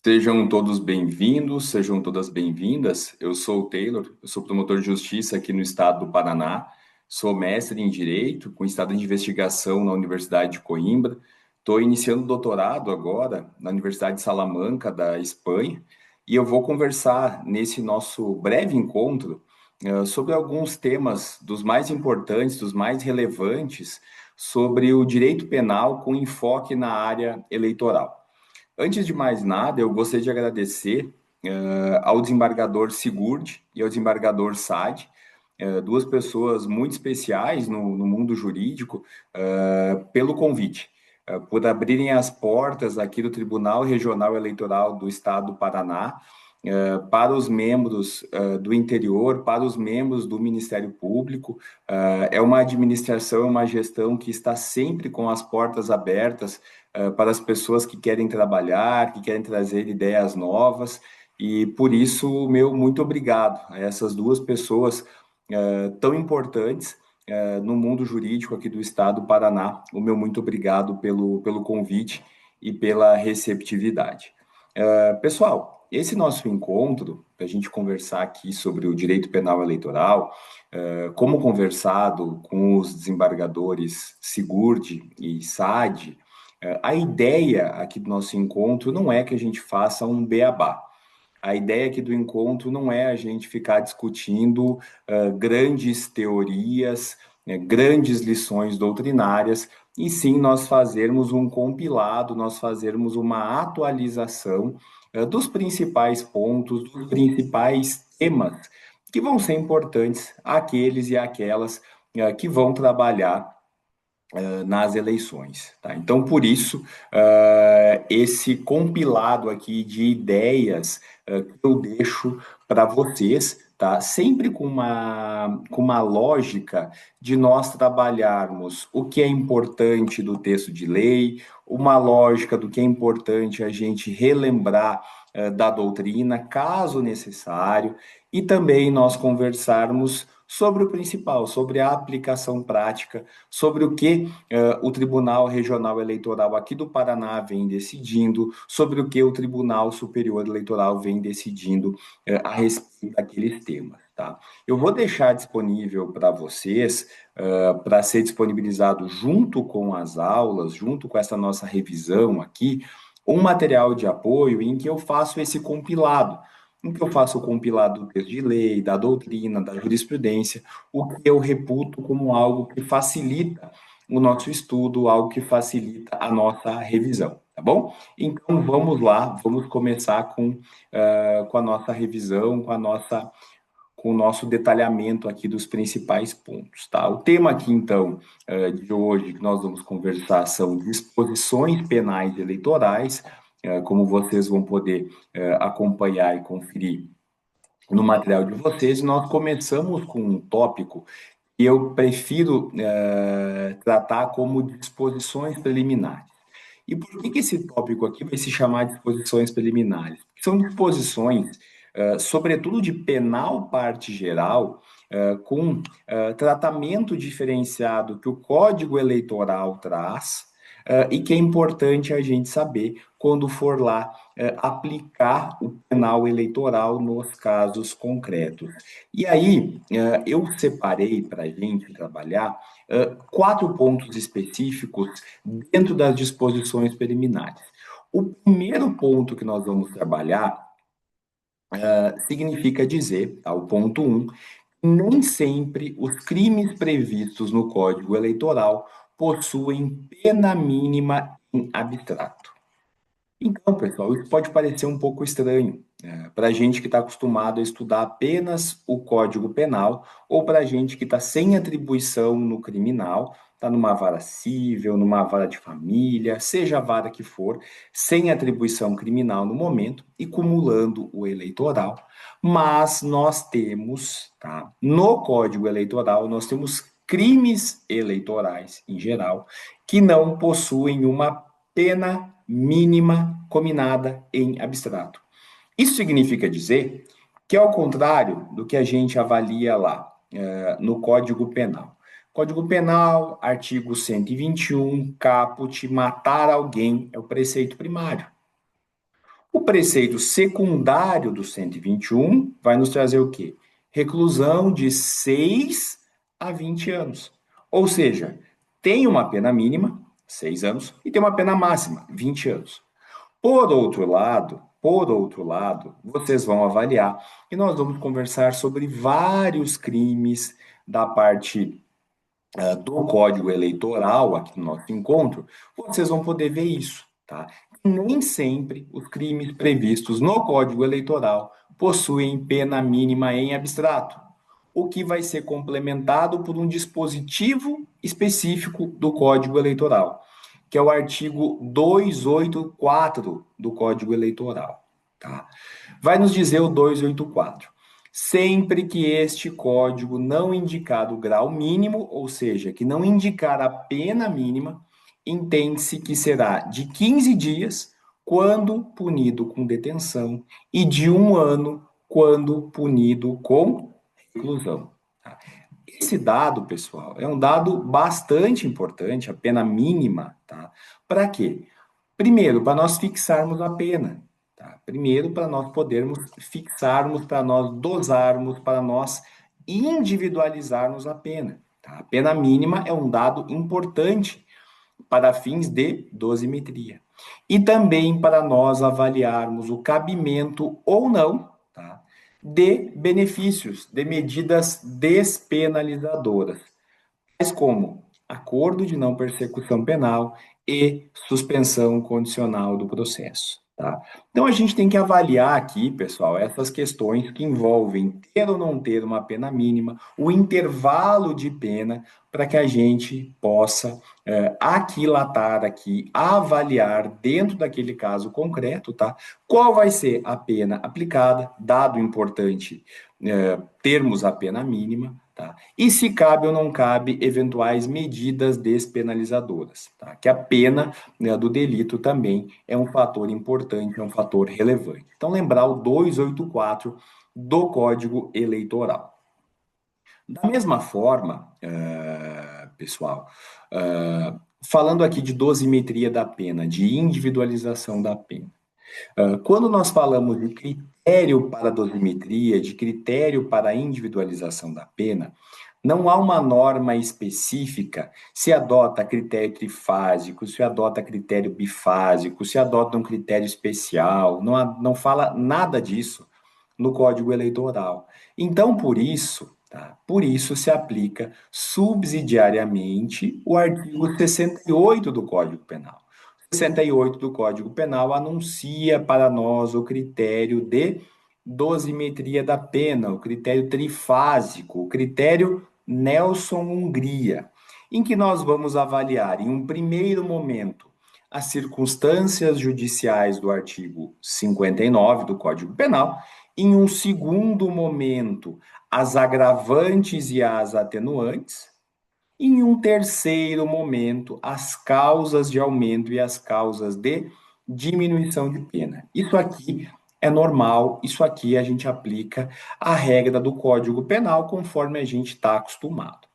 Sejam todos bem-vindos, sejam todas bem-vindas. Eu sou o Taylor, eu sou promotor de justiça aqui no estado do Paraná, sou mestre em Direito, com estado de investigação na Universidade de Coimbra. Estou iniciando doutorado agora na Universidade de Salamanca, da Espanha, e eu vou conversar nesse nosso breve encontro sobre alguns temas dos mais importantes, dos mais relevantes, sobre o direito penal com enfoque na área eleitoral. Antes de mais nada, eu gostaria de agradecer ao desembargador Sigurd e ao desembargador Sade, duas pessoas muito especiais no mundo jurídico, pelo convite, por abrirem as portas aqui do Tribunal Regional Eleitoral do Estado do Paraná, para os membros do interior, para os membros do Ministério Público. É uma administração, é uma gestão que está sempre com as portas abertas para as pessoas que querem trabalhar, que querem trazer ideias novas, e por isso, meu muito obrigado a essas duas pessoas tão importantes no mundo jurídico aqui do Estado do Paraná. O meu muito obrigado pelo convite e pela receptividade. Pessoal, esse nosso encontro, para a gente conversar aqui sobre o direito penal eleitoral, como conversado com os desembargadores Sigurd e Sade, a ideia aqui do nosso encontro não é que a gente faça um beabá. A ideia aqui do encontro não é a gente ficar discutindo grandes teorias, grandes lições doutrinárias, e sim nós fazermos um compilado, nós fazermos uma atualização dos principais pontos, dos principais temas que vão ser importantes àqueles e àquelas que vão trabalhar nas eleições. Tá? Então, por isso, esse compilado aqui de ideias que eu deixo para vocês, tá? Sempre com uma lógica de nós trabalharmos o que é importante do texto de lei, uma lógica do que é importante a gente relembrar da doutrina, caso necessário, e também nós conversarmos sobre o principal, sobre a aplicação prática, sobre o que o Tribunal Regional Eleitoral aqui do Paraná vem decidindo, sobre o que o Tribunal Superior Eleitoral vem decidindo a respeito daqueles temas. Tá? Eu vou deixar disponível para vocês, para ser disponibilizado junto com as aulas, junto com essa nossa revisão aqui, um material de apoio em que eu faço esse compilado, em que eu faço o compilado do texto de lei, da doutrina, da jurisprudência, o que eu reputo como algo que facilita o nosso estudo, algo que facilita a nossa revisão, tá bom? Então vamos lá, vamos começar com a nossa revisão, com o nosso detalhamento aqui dos principais pontos, tá? O tema aqui, então, de hoje que nós vamos conversar são disposições penais eleitorais, como vocês vão poder acompanhar e conferir no material de vocês. Nós começamos com um tópico que eu prefiro tratar como disposições preliminares. E por que esse tópico aqui vai se chamar disposições preliminares? Porque são disposições, sobretudo de penal parte geral, com tratamento diferenciado que o Código Eleitoral traz, e que é importante a gente saber quando for lá aplicar o penal eleitoral nos casos concretos. E aí, eu separei para a gente trabalhar quatro pontos específicos dentro das disposições preliminares. O primeiro ponto que nós vamos trabalhar significa dizer, tá, o ponto um, nem sempre os crimes previstos no Código Eleitoral possuem pena mínima em abstrato. Então, pessoal, isso pode parecer um pouco estranho, para a gente que está acostumado a estudar apenas o Código Penal, ou para a gente que está sem atribuição no criminal, está numa vara civil, numa vara de família, seja a vara que for, sem atribuição criminal no momento e cumulando o eleitoral. Mas nós temos, tá, no Código Eleitoral, nós temos crimes eleitorais, em geral, que não possuem uma pena mínima combinada em abstrato. Isso significa dizer que, ao contrário do que a gente avalia lá no Código Penal. Código Penal, artigo 121, caput, matar alguém é o preceito primário. O preceito secundário do 121 vai nos trazer o quê? Reclusão de 6 a 20 anos. Ou seja, tem uma pena mínima, 6 anos, e tem uma pena máxima, 20 anos. Por outro lado, vocês vão avaliar e nós vamos conversar sobre vários crimes da parte do Código Eleitoral aqui no nosso encontro. Vocês vão poder ver isso, tá? Nem sempre os crimes previstos no Código Eleitoral possuem pena mínima em abstrato, o que vai ser complementado por um dispositivo específico do Código Eleitoral, que é o artigo 284 do Código Eleitoral, tá? Vai nos dizer o 284. Sempre que este código não indicar o grau mínimo, ou seja, que não indicar a pena mínima, entende-se que será de 15 dias quando punido com detenção e de 1 ano quando punido com reclusão. Tá? Esse dado, pessoal, é um dado bastante importante, a pena mínima, tá? Para quê? Primeiro, para nós fixarmos a pena, tá? Primeiro, para nós podermos fixarmos, para nós dosarmos, para nós individualizarmos a pena, tá? A pena mínima é um dado importante para fins de dosimetria. E também para nós avaliarmos o cabimento ou não, tá, de benefícios, de medidas despenalizadoras, tais como acordo de não persecução penal e suspensão condicional do processo. Tá? Então a gente tem que avaliar aqui, pessoal, essas questões que envolvem ter ou não ter uma pena mínima, o intervalo de pena, para que a gente possa aquilatar aqui, avaliar dentro daquele caso concreto, tá? Qual vai ser a pena aplicada, dado importante termos a pena mínima, tá? E se cabe ou não cabe eventuais medidas despenalizadoras, tá? Que a pena, né, do delito também é um fator importante, é um fator relevante. Então, lembrar o 284 do Código Eleitoral. Da mesma forma, pessoal, falando aqui de dosimetria da pena, de individualização da pena, quando nós falamos de critério para dosimetria, de critério para individualização da pena, não há uma norma específica se adota critério trifásico, se adota critério bifásico, se adota um critério especial, não fala nada disso no Código Eleitoral. Então, por isso, tá? Por isso se aplica subsidiariamente o artigo 68 do Código Penal. 68 do Código Penal anuncia para nós o critério de dosimetria da pena, o critério trifásico, o critério Nelson-Hungria, em que nós vamos avaliar, em um primeiro momento, as circunstâncias judiciais do artigo 59 do Código Penal, em um segundo momento, as agravantes e as atenuantes, em um terceiro momento, as causas de aumento e as causas de diminuição de pena. Isso aqui é normal, isso aqui a gente aplica a regra do Código Penal conforme a gente está acostumado.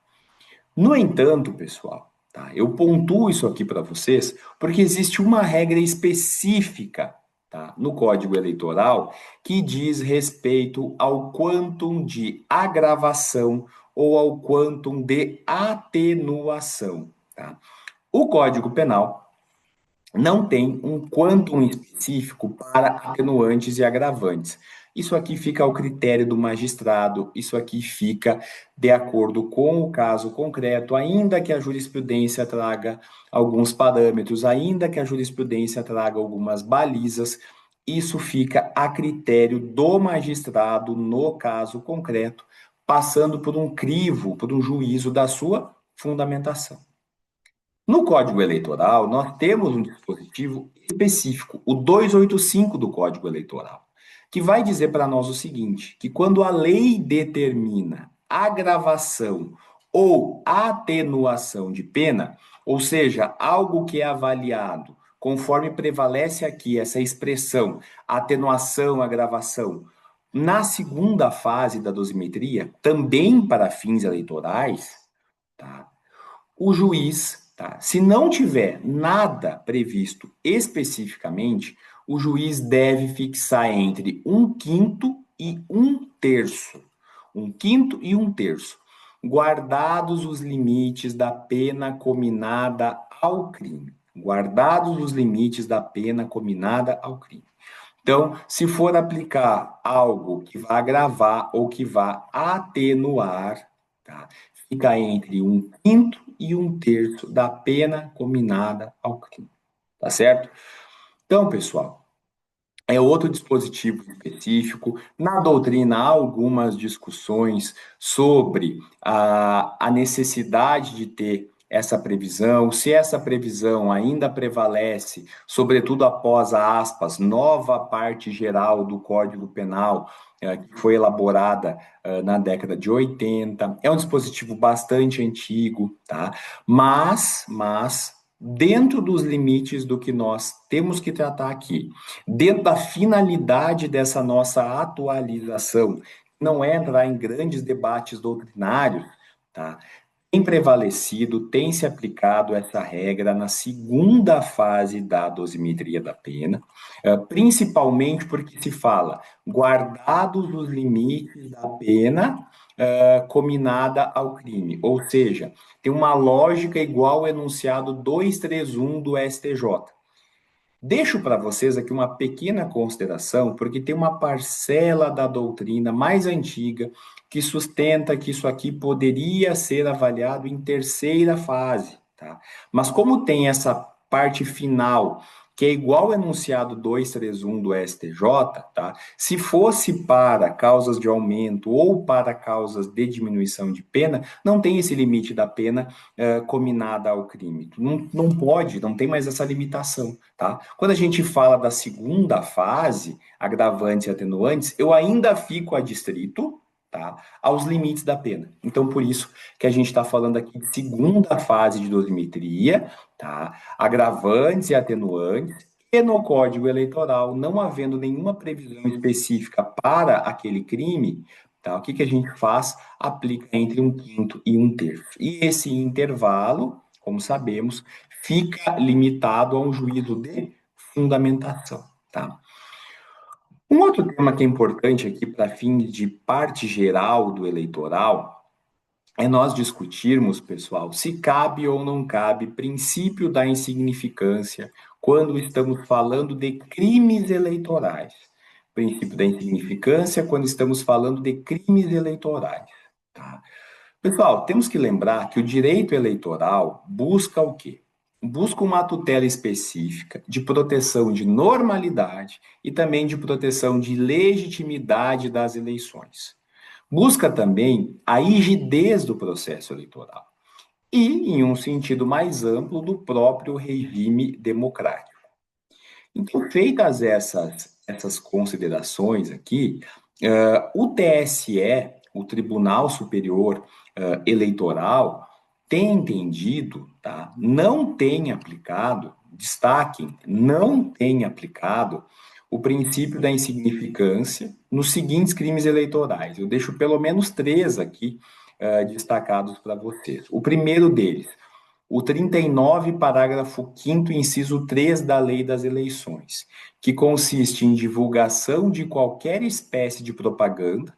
No entanto, pessoal, tá, eu pontuo isso aqui para vocês porque existe uma regra específica, tá, no Código Eleitoral que diz respeito ao quantum de agravação ou ao quantum de atenuação. Tá? O Código Penal não tem um quantum específico para atenuantes e agravantes. Isso aqui fica ao critério do magistrado, isso aqui fica de acordo com o caso concreto, ainda que a jurisprudência traga alguns parâmetros, ainda que a jurisprudência traga algumas balizas, isso fica a critério do magistrado no caso concreto, passando por um crivo, por um juízo da sua fundamentação. No Código Eleitoral, nós temos um dispositivo específico, o 285 do Código Eleitoral, que vai dizer para nós o seguinte, que quando a lei determina agravação ou atenuação de pena, ou seja, algo que é avaliado, conforme prevalece aqui essa expressão, atenuação, agravação, na segunda fase da dosimetria, também para fins eleitorais, tá? O juiz, tá? Se não tiver nada previsto especificamente, o juiz deve fixar entre um quinto e um terço. Um quinto e um terço, guardados os limites da pena cominada ao crime. Guardados os limites da pena cominada ao crime. Então, se for aplicar algo que vá agravar ou que vá atenuar, tá? Fica entre um quinto e um terço da pena cominada ao crime, tá certo? Então, pessoal, é outro dispositivo específico. Na doutrina, há algumas discussões sobre a necessidade de ter essa previsão, se essa previsão ainda prevalece, sobretudo após a aspas, nova parte geral do Código Penal, que foi elaborada na década de 80. É um dispositivo bastante antigo, tá? Mas dentro dos limites do que nós temos que tratar aqui, dentro da finalidade dessa nossa atualização, não é entrar em grandes debates doutrinários, tá? Tem prevalecido, tem se aplicado essa regra na segunda fase da dosimetria da pena, principalmente porque se fala guardados os limites da pena cominada ao crime, ou seja, tem uma lógica igual ao enunciado 231 do STJ. Deixo para vocês aqui uma pequena consideração, porque tem uma parcela da doutrina mais antiga que sustenta que isso aqui poderia ser avaliado em terceira fase, tá? Mas como tem essa parte final, que é igual ao enunciado 231 do STJ, tá? Se fosse para causas de aumento ou para causas de diminuição de pena, não tem esse limite da pena cominada ao crime. Não pode, não tem mais essa limitação, tá? Quando a gente fala da segunda fase, agravantes e atenuantes, eu ainda fico adstrito, tá, aos limites da pena. Então, por isso que a gente está falando aqui de segunda fase de dosimetria, tá? Agravantes e atenuantes, e no Código Eleitoral, não havendo nenhuma previsão específica para aquele crime, tá? O que que a gente faz? Aplica entre um quinto e um terço. E esse intervalo, como sabemos, fica limitado a um juízo de fundamentação, tá? Um outro tema que é importante aqui para fins de parte geral do eleitoral é nós discutirmos, pessoal, se cabe ou não cabe princípio da insignificância quando estamos falando de crimes eleitorais. Princípio da insignificância quando estamos falando de crimes eleitorais, tá? Pessoal, temos que lembrar que o direito eleitoral busca o quê? Busca uma tutela específica de proteção de normalidade e também de proteção de legitimidade das eleições. Busca também a rigidez do processo eleitoral e, em um sentido mais amplo, do próprio regime democrático. Então, feitas essas considerações aqui, o TSE, o Tribunal Superior Eleitoral, tem entendido, tá? Não tem aplicado, destaquem, não tem aplicado o princípio da insignificância nos seguintes crimes eleitorais. Eu deixo pelo menos três aqui destacados para vocês. O primeiro deles, o 39, parágrafo 5º, inciso 3 da Lei das Eleições, que consiste em divulgação de qualquer espécie de propaganda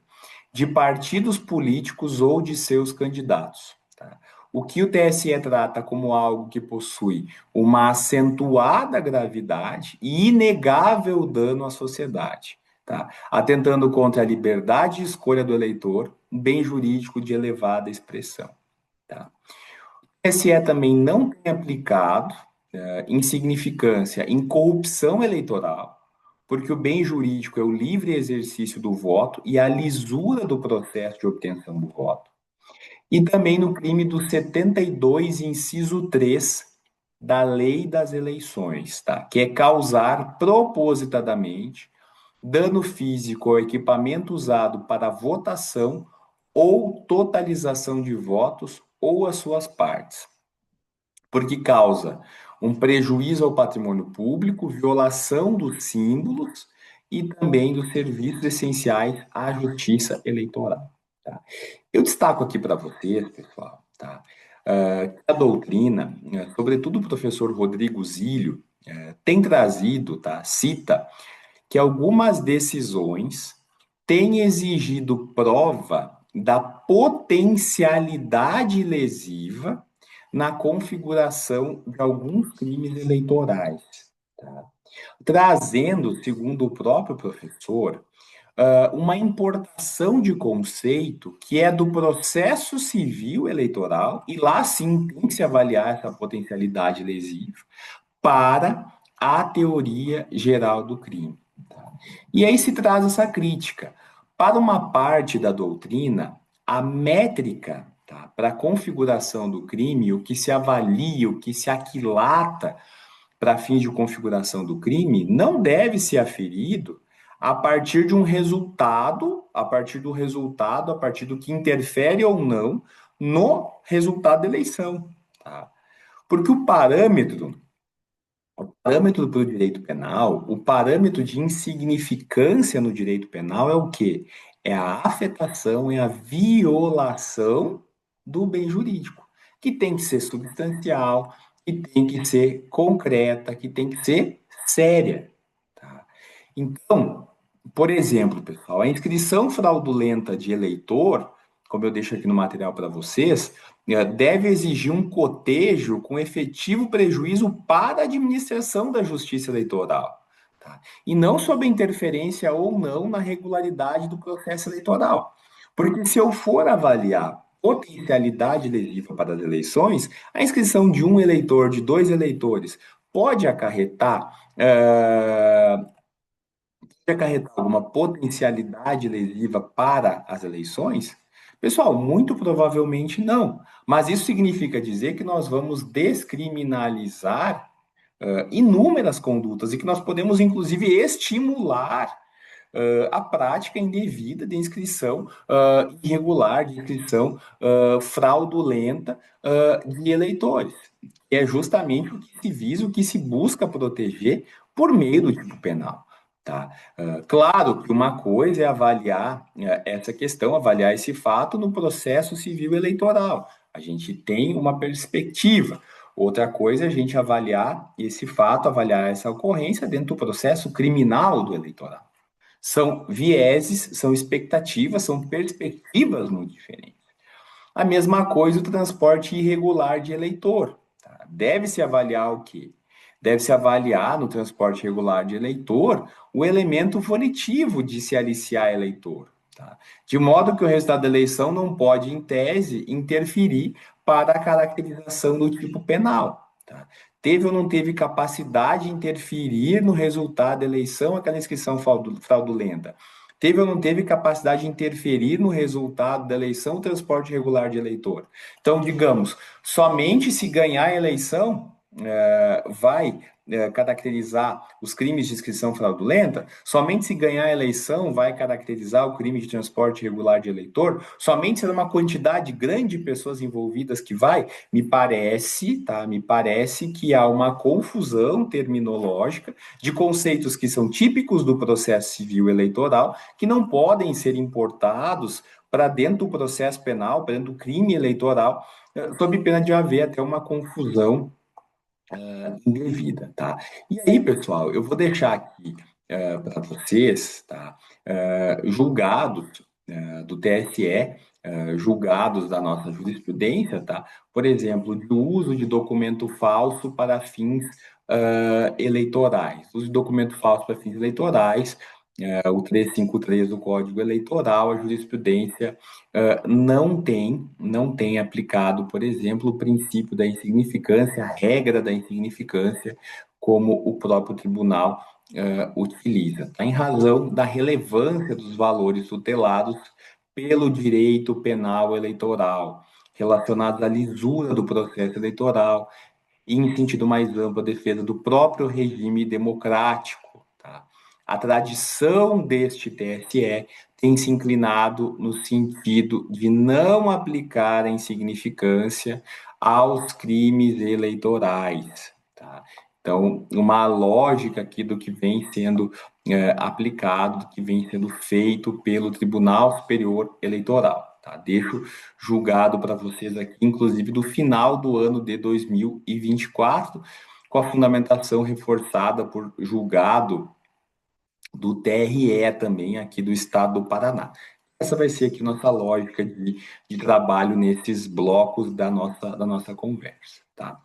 de partidos políticos ou de seus candidatos. Tá? O que o TSE trata como algo que possui uma acentuada gravidade e inegável dano à sociedade, tá? Atentando contra a liberdade de escolha do eleitor, um bem jurídico de elevada expressão. Tá? O TSE também não tem aplicado insignificância em corrupção eleitoral, porque o bem jurídico é o livre exercício do voto e a lisura do processo de obtenção do voto. E também no crime do 72, inciso 3 da Lei das Eleições, tá? Que é causar propositadamente dano físico ao equipamento usado para votação ou totalização de votos ou as suas partes, porque causa um prejuízo ao patrimônio público, violação dos símbolos e também dos serviços essenciais à justiça eleitoral. Tá? Eu destaco aqui para vocês, pessoal, tá? A doutrina, sobretudo o professor Rodrigo Zílio, tem trazido, tá? Cita que algumas decisões têm exigido prova da potencialidade lesiva na configuração de alguns crimes eleitorais, tá? Trazendo, segundo o próprio professor, uma importação de conceito que é do processo civil eleitoral, e lá sim tem que se avaliar essa potencialidade lesiva, para a teoria geral do crime. Tá? E aí se traz essa crítica. Para uma parte da doutrina, a métrica, tá, para a configuração do crime, o que se avalia, o que se aquilata para fins de configuração do crime, não deve ser aferido a partir de um resultado, a partir do que interfere ou não no resultado da eleição. Tá? Porque o parâmetro para o direito penal, o parâmetro de insignificância no direito penal é o quê? É a afetação, é a violação do bem jurídico, que tem que ser substancial, que tem que ser concreta, que tem que ser séria. Tá? Então, por exemplo, pessoal, a inscrição fraudulenta de eleitor, como eu deixo aqui no material para vocês, deve exigir um cotejo com efetivo prejuízo para a administração da justiça eleitoral. Tá? E não sob interferência ou não na regularidade do processo eleitoral. Porque se eu for avaliar potencialidade lesiva para as eleições, a inscrição de um eleitor, de dois eleitores, pode acarretar alguma potencialidade lesiva para as eleições? Pessoal, muito provavelmente não. Mas isso significa dizer que nós vamos descriminalizar inúmeras condutas e que nós podemos, inclusive, estimular a prática indevida de inscrição irregular, de inscrição fraudulenta de eleitores. Que é justamente o que se visa, o que se busca proteger por meio do tipo penal. Tá? Claro que uma coisa é avaliar essa questão, avaliar esse fato no processo civil eleitoral. A gente tem uma perspectiva. Outra coisa é a gente avaliar esse fato, avaliar essa ocorrência dentro do processo criminal do eleitoral. São vieses, são expectativas, são perspectivas muito diferentes. A mesma coisa o transporte irregular de eleitor. Tá? Deve-se avaliar o quê? Deve-se avaliar no transporte irregular de eleitor o elemento volitivo de se aliciar eleitor. Tá? De modo que o resultado da eleição não pode, em tese, interferir para a caracterização do tipo penal. Tá? Teve ou não teve capacidade de interferir no resultado da eleição aquela inscrição fraudulenta? Teve ou não teve capacidade de interferir no resultado da eleição o transporte regular de eleitor? Então, digamos, somente se ganhar a eleição vai caracterizar os crimes de inscrição fraudulenta, somente se ganhar a eleição vai caracterizar o crime de transporte irregular de eleitor, somente se uma quantidade grande de pessoas envolvidas que vai, me parece, tá? Me parece que há uma confusão terminológica de conceitos que são típicos do processo civil eleitoral, que não podem ser importados para dentro do processo penal, para dentro do crime eleitoral, sob pena de haver até uma confusão indevida, tá? E aí, pessoal, eu vou deixar aqui para vocês, tá? Julgados do TSE, julgados da nossa jurisprudência, tá? Por exemplo, de uso de documento falso para fins eleitorais. Uso de documento falso para fins eleitorais, o 353 do Código Eleitoral, a jurisprudência não tem aplicado, por exemplo, o princípio da insignificância, a regra da insignificância, como o próprio tribunal utiliza, tá? Em razão da relevância dos valores tutelados pelo direito penal eleitoral, relacionados à lisura do processo eleitoral e, em sentido mais amplo, a defesa do próprio regime democrático. Tá? A tradição deste TSE tem se inclinado no sentido de não aplicar a insignificância aos crimes eleitorais. Tá? Então, uma lógica aqui do que vem sendo aplicado, do que vem sendo feito pelo Tribunal Superior Eleitoral. Tá? Deixo julgado para vocês aqui, inclusive do final do ano de 2024, com a fundamentação reforçada por julgado do TRE também aqui do estado do Paraná. Essa vai ser aqui nossa lógica de trabalho nesses blocos da nossa conversa, tá?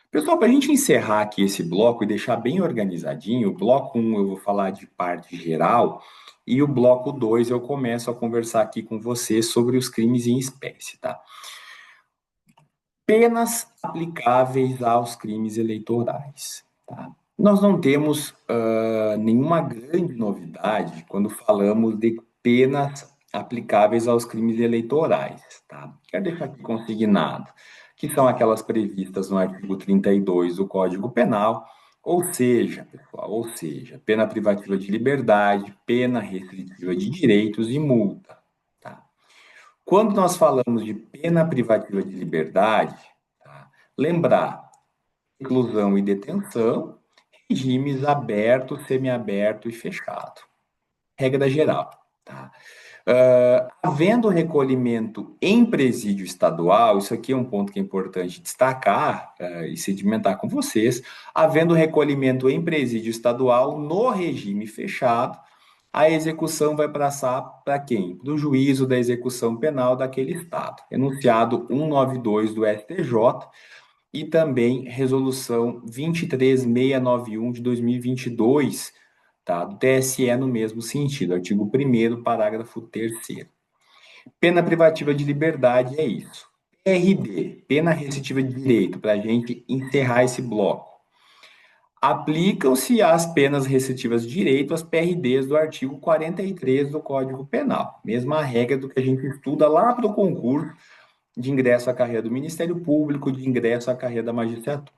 Pessoal, para a gente encerrar aqui esse bloco e deixar bem organizadinho, o bloco 1 eu vou falar de parte geral e o bloco 2 eu começo a conversar aqui com você sobre os crimes em espécie, tá? Penas aplicáveis aos crimes eleitorais, tá? Nós não temos nenhuma grande novidade quando falamos de penas aplicáveis aos crimes eleitorais, tá? Quero deixar aqui consignado que são aquelas previstas no artigo 32 do Código Penal, ou seja, pessoal, pena privativa de liberdade, pena restritiva de direitos e multa, tá? Quando nós falamos de pena privativa de liberdade, tá? Lembrar reclusão e detenção, regimes aberto, semiaberto e fechado. Regra geral, tá? Havendo recolhimento em presídio estadual, isso aqui é um ponto que é importante destacar e sedimentar com vocês, havendo recolhimento em presídio estadual no regime fechado, a execução vai passar para quem? Para o juízo da execução penal daquele estado. Enunciado 192 do STJ e também resolução 23691 de 2022, tá? Do TSE no mesmo sentido, artigo 1º, parágrafo 3º. Pena privativa de liberdade é isso. PRD, pena restritiva de direito, para a gente encerrar esse bloco. Aplicam-se às penas restritivas de direito as PRDs do artigo 43 do Código Penal. Mesma regra do que a gente estuda lá para o concurso de ingresso à carreira do Ministério Público, de ingresso à carreira da magistratura.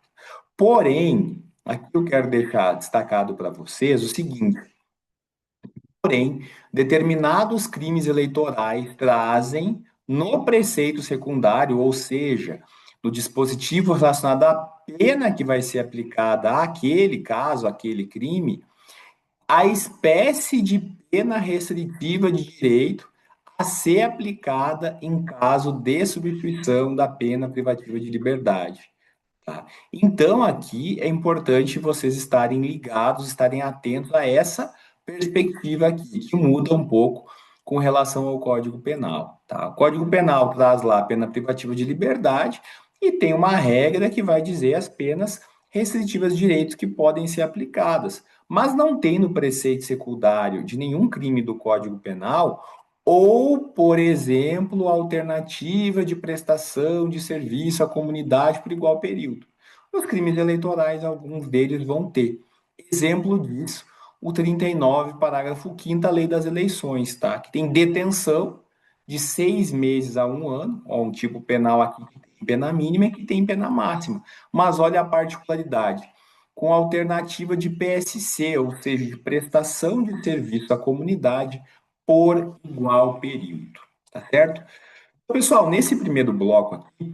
Porém, aqui eu quero deixar destacado para vocês o seguinte: porém, determinados crimes eleitorais trazem no preceito secundário, ou seja, no dispositivo relacionado à pena que vai ser aplicada àquele caso, àquele crime, a espécie de pena restritiva de direito a ser aplicada em caso de substituição da pena privativa de liberdade. Tá? Então, aqui é importante vocês estarem ligados, estarem atentos a essa perspectiva aqui, que muda um pouco com relação ao Código Penal. Tá? O Código Penal traz lá a pena privativa de liberdade e tem uma regra que vai dizer as penas restritivas de direitos que podem ser aplicadas, mas não tem no preceito secundário de nenhum crime do Código Penal ou, por exemplo, alternativa de prestação de serviço à comunidade por igual período. Nos crimes eleitorais, alguns deles vão ter. Exemplo disso, o 39, parágrafo 5º, a Lei das Eleições, tá? Que tem detenção de 6 meses a 1 ano, ó, um tipo penal aqui que tem pena mínima e que tem pena máxima. Mas olha a particularidade, com alternativa de PSC, ou seja, de prestação de serviço à comunidade por igual período, tá certo? Pessoal, nesse primeiro bloco aqui,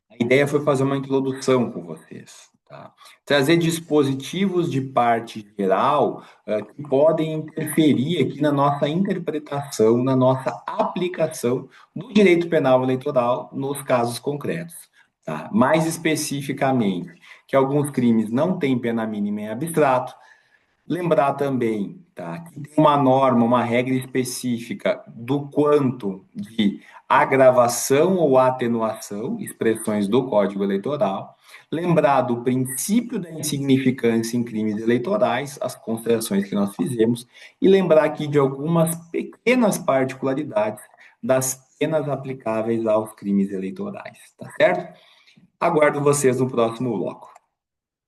a ideia foi fazer uma introdução com vocês, tá? Trazer dispositivos de parte geral que podem interferir aqui na nossa interpretação, na nossa aplicação do direito penal eleitoral nos casos concretos, tá? Mais especificamente, que alguns crimes não têm pena mínima em abstrato. Lembrar também, tá, que tem uma norma, uma regra específica do quanto de agravação ou atenuação, expressões do Código Eleitoral. Lembrar do princípio da insignificância em crimes eleitorais, as considerações que nós fizemos, e lembrar aqui de algumas pequenas particularidades das penas aplicáveis aos crimes eleitorais, tá certo? Aguardo vocês no próximo bloco.